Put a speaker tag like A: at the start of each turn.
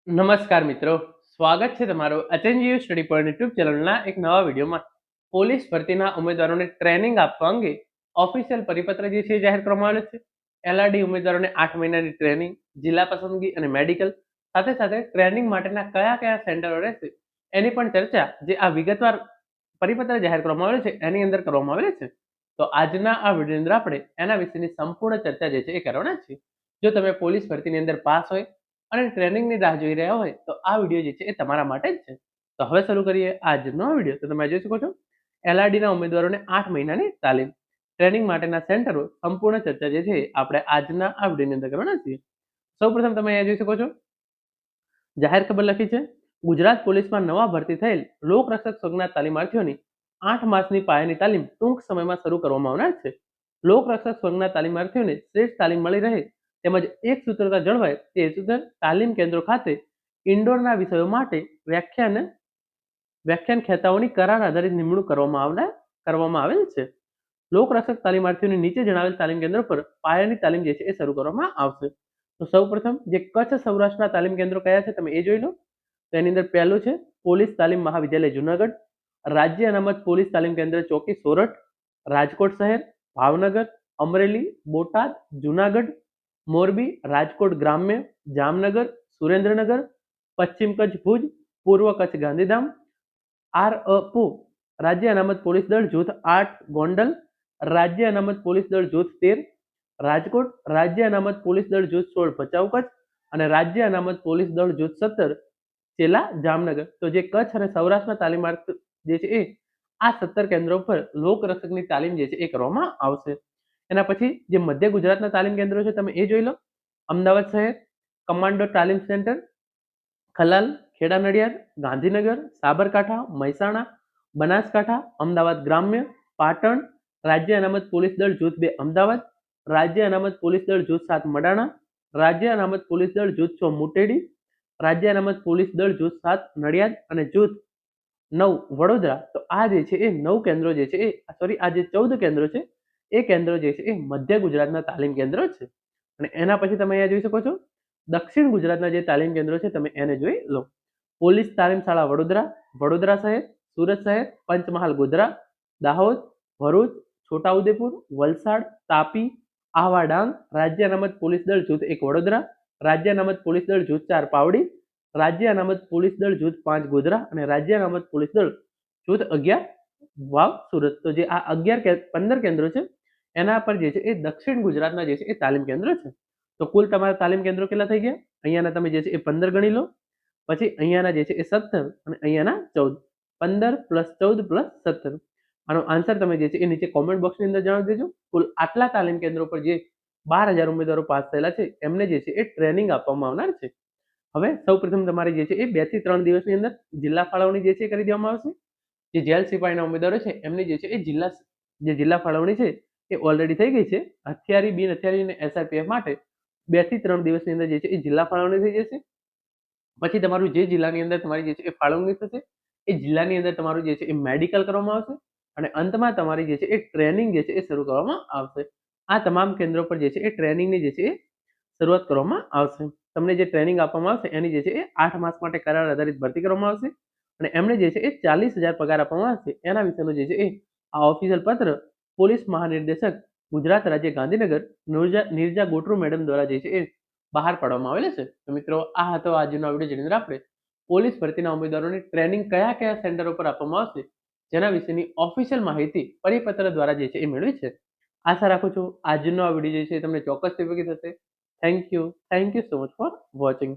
A: નમસ્કાર મિત્રો, સ્વાગત છે તમારું અચેન્જીયુ સ્ટડી પોઈન્ટ યુટ્યુબ ચેનલના એક નવા વિડીયોમાં. પોલીસ ભરતીના ઉમેદવારોને ટ્રેનિંગ આપવા અંગે ઓફિશિયલ પરિપત્ર જે છે જાહેર કરવામાં આવેલો છે. એલઆરડી ઉમેદવારોને 8 મહિનાની ટ્રેનિંગ, જિલ્લા પસંદગી અને મેડિકલ સાથે સાથે ટ્રેનિંગ માટેના કયા કયા સેન્ટરો રહેશે એની પણ ચર્ચા જે આ વિગતવાર પરિપત્ર જાહેર કરવામાં આવેલો છે એની અંદર કરવામાં આવેલી છે. તો આજના આ વિડીયોની અંદર આપણે એના વિશેની સંપૂર્ણ ચર્ચા જે છે એ કરવાના છીએ. જો તમે પોલીસ ભરતીની અંદર પાસ હોય અને ટ્રેનિંગની રાહ જોઈ રહ્યા હોય તો આ વિડીયો જે છે એ તમારા માટે જ છે. તો હવે શરૂ કરીએ આજનો વિડીયો. તો તમે જોઈ શકો છો એલઆરડીના ઉમેદવારોને 8 મહિનાની તાલીમ, ટ્રેનિંગ માટેના સેન્ટરો, સંપૂર્ણ ચર્ચા જે છે આપણે આજના આ વિડીયોની અંદર કરવાના છીએ. સૌપ્રથમ તમે અહીંયા જોઈ શકો છો જાહેર ખબર લખી છે. ગુજરાત પોલીસમાં નવા ભરતી થયેલ લોકરક્ષક સંઘના તાલીમાર્થીઓની 8 માસની પાયાની તાલીમ ટૂંક સમયમાં શરૂ કરવામાં આવનાર છે. લોકરક્ષક સંઘના તાલીમાર્થીઓને શ્રેષ્ઠ તાલીમ મળી રહે તેમજ એક સૂત્રતા જળવાય તે હેતુસર તાલીમ કેન્દ્રો ખાતે ઇન્ડોરના વિષયો માટે વ્યાખ્યાન ખેતાઓની કરાર આધારિત નિમણૂક કરવામાં આવેલ છે. લોકરક્ષક તાલીમાર્થીઓને નીચે જણાવેલ તાલીમ કેન્દ્રો પર પાયાની તાલીમ જે છે એ શરૂ કરવામાં આવશે. તો સૌપ્રથમ જે કચ્છ સૌરાષ્ટ્રના તાલીમ કેન્દ્રો કયા છે તમે એ જોઈ લો. તો એની અંદર પહેલું છે પોલીસ તાલીમ મહાવિદ્યાલય જુનાગઢ, રાજ્ય અનામત પોલીસ તાલીમ કેન્દ્ર ચોકી સોરઠ, રાજકોટ શહેર, ભાવનગર, અમરેલી, બોટાદ, જુનાગઢ, મોરબી, રાજકોટ ગ્રામ્ય, જામનગર, સુરેન્દ્રનગર, પશ્ચિમ કચ્છ ભુજ, પૂર્વ કચ્છ ગાંધીધામ, આરઅપુ રાજ્ય અનામત પોલીસ દળ જૂથ 8 ગોંડલ, રાજ્ય અનામત પોલીસ દળ જૂથ 13 રાજકોટ, રાજ્ય અનામત પોલીસ દળ જૂથ 16 ભચાઉ કચ્છ અને રાજ્ય અનામત પોલીસ દળ જૂથ 17 ચેલા જામનગર. તો જે કચ્છ અને સૌરાષ્ટ્રના તાલીમાર્થી જે છે એ આ 17 કેન્દ્રો પર લોકરક્ષકની તાલીમ જે છે એ કરવામાં આવશે. એના પછી જે મધ્ય ગુજરાતના તાલીમ કેન્દ્રો છે તમે એ જોઈ લો. અમદાવાદ શહેર કમાન્ડો તાલીમ સેન્ટર, ખલાલ, ખેડા નડિયાદ, ગાંધીનગર, સાબરકાંઠા, મહેસાણા, બનાસકાંઠા, અમદાવાદ ગ્રામ્ય, પાટણ, રાજ્ય અનામત પોલીસ દળ જૂથ 2 અમદાવાદ, રાજ્ય અનામત પોલીસ દળ જૂથ 7 મડાણા, રાજ્ય અનામત પોલીસ દળ જૂથ 6 મુટેડી, રાજ્ય અનામત પોલીસ દળ જૂથ 7 નડિયાદ અને જૂથ 9 વડોદરા. તો આ જે છે એ 9 કેન્દ્રો જે છે આ જે 14 કેન્દ્રો છે એ કેન્દ્રો જે છે એ મધ્ય ગુજરાતના તાલીમ કેન્દ્રો છે. અને એના પછી તમે અહીંયા જોઈ શકો છો દક્ષિણ ગુજરાતના જે તાલીમ કેન્દ્રો છે તમે એને જોઈ લો. પોલીસ તાલીમ શાળા વડોદરા, વડોદરા શહેર, સુરત શહેર, પંચમહાલ ગોધરા, દાહોદ, ભરૂચ, છોટાઉદેપુર, વલસાડ, તાપી, આહવા ડાંગ, રાજ્ય અનામત પોલીસ દળ જૂથ 1 વડોદરા, રાજ્ય અનામત પોલીસ દળ જૂથ 4 પાવડી, રાજ્ય અનામત પોલીસ દળ જૂથ 5 ગોધરા અને રાજ્ય અનામત પોલીસ દળ જૂથ 11 વાવ સુરત. તો જે આ 15 કેન્દ્રો છે એના પર જે છે એ દક્ષિણ ગુજરાતના જે છે એ તાલીમ કેન્દ્રો છે. તો કુલ તમારા તાલીમ કેન્દ્રો કેટલા થઈ ગયા? અહીંયાના તમે જે છે એ 15 ગણી લો, પછી અહીંયાના જે છે એ 17 અને અહીંયાના 14. 15 + 14 + 17. આનો આન્સર તમે જે છે એ નીચે કોમેન્ટ બોક્સની અંદર જણાવી દેજો. કુલ આટલા તાલીમ કેન્દ્રો પર જે 12,000 ઉમેદવારો પાસ થયેલા છે એમને જે છે એ ટ્રેનિંગ આપવામાં આવનાર છે. હવે સૌપ્રથમ તમારે જે છે એ 2 થી 3 દિવસની અંદર જિલ્લા ફાળવણી જે છે કરી દેવામાં આવશે. જે જેલ સિપાહીના ઉમેદવારો છે એમની જે છે એ જિલ્લા ફાળવણી છે એ ઓલરેડી થઈ ગઈ છે. હથિયારી, બિન હથિયારી અને એસઆરપીએફ માટે 2 થી 3 દિવસની અંદર જે છે એ જિલ્લા ફાળવણી થઈ જશે. પછી તમારું જે જિલ્લાની અંદર તમારી જે છે એ ફાળવણી થશે એ જિલ્લાની અંદર તમારું જે છે એ મેડિકલ કરવામાં આવશે અને અંતમાં તમારી જે છે એ ટ્રેનિંગ જે છે એ શરૂ કરવામાં આવશે. આ તમામ કેન્દ્રો પર જે છે એ ટ્રેનિંગની જે છે એ શરૂઆત કરવામાં આવશે. તમને જે ટ્રેનિંગ આપવામાં આવશે એની જે છે એ 8 માસ માટે કરાર આધારિત ભરતી કરવામાં આવશે અને એમને જે છે એ 40,000 પગાર આપવામાં આવશે. એના વિશેનો જે છે એ આ ઓફિશિયલ પત્ર પોલીસ મહાનિર્દેશક ગુજરાત રાજ્ય ગાંધીનગર નિર્જા ગોટરુ મેડમ દ્વારા જે છે એ બહાર પાડવામાં આવેલ છે. તો મિત્રો આ હતો આજનો વિડીયો જેની અંદર આપણે પોલીસ ભરતીના ઉમેદવારોની ટ્રેનિંગ કયા કયા સેન્ટરો પર આપવામાં આવશે જેના વિશેની ઓફિશિયલ માહિતી પરિપત્ર દ્વારા જે છે એ મેળવી છે. આશા રાખું છું આજનો આ વિડીયો જે છે તમને ચોક્કસથી ઉપયોગી થશે. Thank you so much for watching.